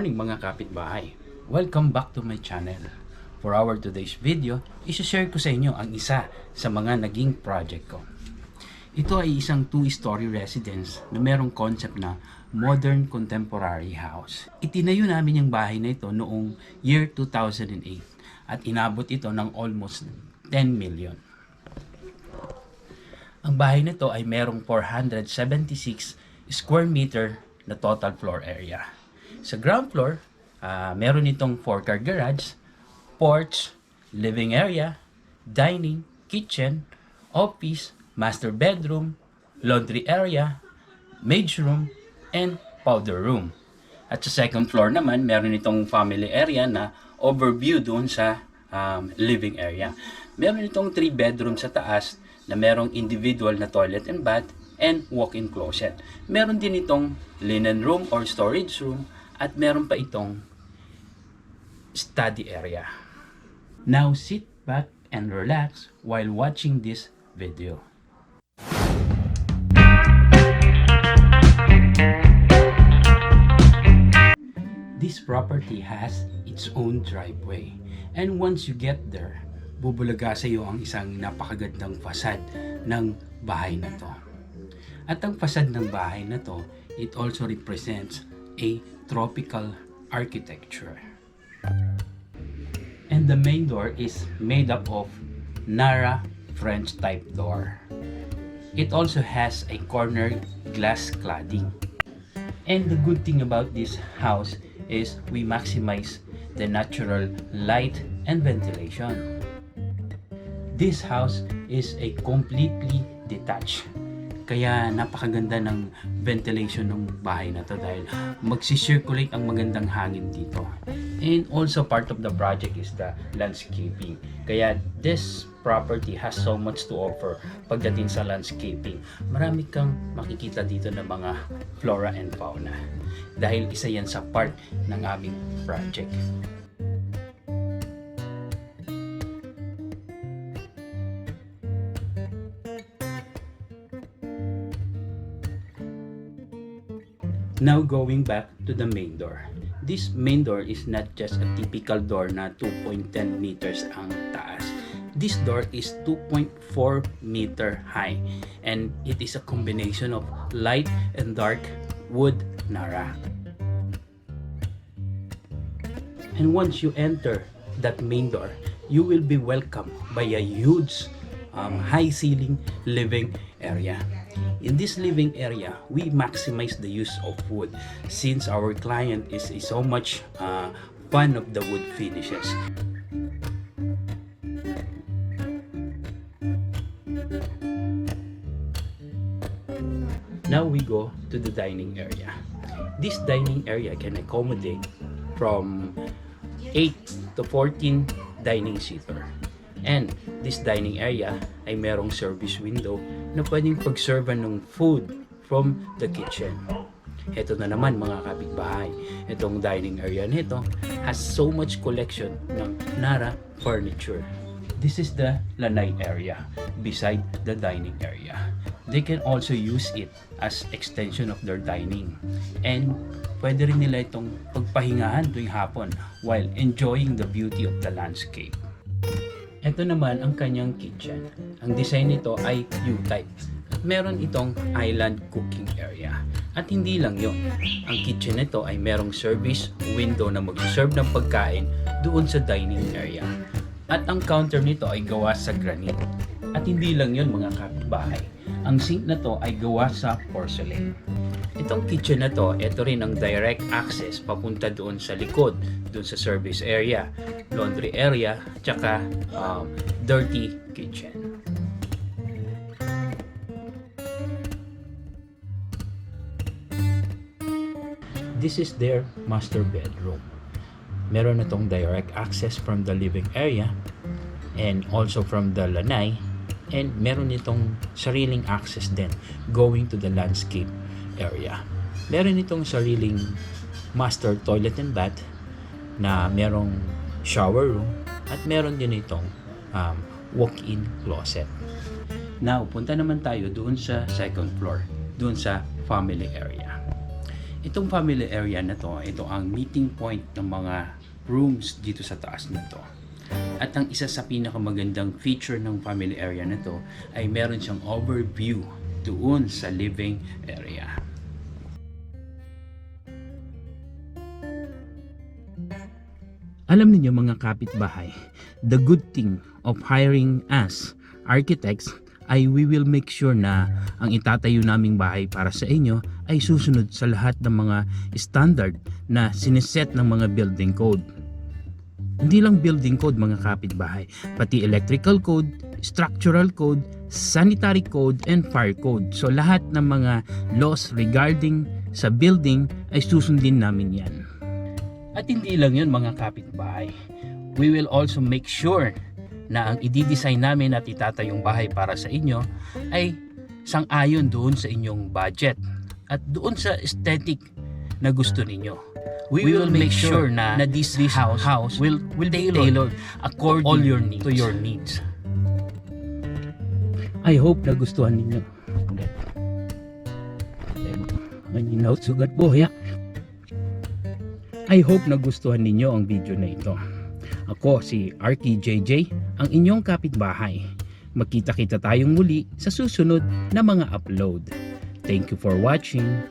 morning mga kapitbahay! Welcome back to my channel. For our today's video, isi-share ko sa inyo ang isa sa mga naging project ko. Ito ay isang 2-story residence na merong concept na modern contemporary house. Itinayo namin yung bahay na ito noong year 2008 at inabot ito ng almost 10 million. Ang bahay na ito ay merong 476 square meter na total floor area. Sa ground floor, meron itong 4-car garage, porch, living area, dining, kitchen, office, master bedroom, laundry area, maid's room, and powder room. At sa second floor naman, meron itong family area na overview doon sa living area. Meron itong 3 bedroom sa taas na merong individual na toilet and bath and walk-in closet. Meron din itong linen room or storage room at meron pa itong study area. Now sit back and relax while watching this video. This property has its own driveway, and once you get there, bubulaga sa iyo ang isang napakagandang facade ng bahay na to. At ang facade ng bahay na to, it also represents a tropical architecture. And the main door is made up of Nara French type door. It also has a corner glass cladding. And the good thing about this house is we maximize the natural light and ventilation. This house is a completely detached. Kaya napakaganda ng ventilation ng bahay na to dahil magsi-circulate ang magandang hangin dito. And also part of the project is the landscaping. Kaya this property has so much to offer pagdating sa landscaping. Marami kang makikita dito ng mga flora and fauna. Dahil isa yan sa part ng aming project. Now going back to the main door. This main door is not just a typical door na 2.10 meters ang taas. This door is 2.4 meter high and it is a combination of light and dark wood Nara. And once you enter that main door, you will be welcomed by a huge high ceiling living area. In this living area, we maximize the use of wood since our client is so much fan of the wood finishes. Now we go to the dining area. This dining area can accommodate from 8 to 14 dining seater. And this dining area ay merong service window na pwedeng pag-serve ng food from the kitchen. Ito na naman mga kapitbahay. Itong dining area nito has so much collection ng Nara furniture. This is the lanai area beside the dining area. They can also use it as extension of their dining. And pwede rin nila itong pagpahingahan tuwing hapon while enjoying the beauty of the landscape. Ito naman ang kanyang kitchen. Ang design nito ay U-type. At meron itong island cooking area. At hindi lang yon. Ang kitchen nito ay merong service window na mag-serve ng pagkain doon sa dining area. At ang counter nito ay gawa sa granite. At hindi lang yon mga kapitbahay. Ang sink na to ay gawa sa porcelain. Itong kitchen na to, ito rin ang direct access papunta doon sa likod, doon sa service area, laundry area, tsaka dirty kitchen. This is their master bedroom. Meron na tong direct access from the living area and also from the lanai, and meron itong sariling access din going to the landscape area. Meron itong sariling master toilet and bath na merong shower room at meron din itong walk-in closet. Now, punta naman tayo doon sa second floor, doon sa family area. Itong family area na to, ito ang meeting point ng mga rooms dito sa taas na to. At ang isa sa pinakamagandang feature ng family area na to ay meron siyang overview doon sa living area. Alam niyo mga kapitbahay, the good thing of hiring us architects ay we will make sure na ang itatayo naming bahay para sa inyo ay susunod sa lahat ng mga standard na siniset ng mga building code. Hindi lang building code mga kapitbahay, pati electrical code, structural code, sanitary code, and fire code. So lahat ng mga laws regarding sa building ay susundin namin yan. At hindi lang yun mga kapitbahay. We will also make sure na ang i-design namin at itatayong bahay para sa inyo ay sang-ayon doon sa inyong budget at doon sa aesthetic na gusto ninyo. We will make sure na this house will be tailored according all your needs, to your needs. I hope nagustuhan ninyo. Maninaw sugat po ya. I hope nagustuhan ninyo ang video na ito. Ako si Arky JJ, ang inyong kapitbahay. Magkita-kita tayong muli sa susunod na mga upload. Thank you for watching.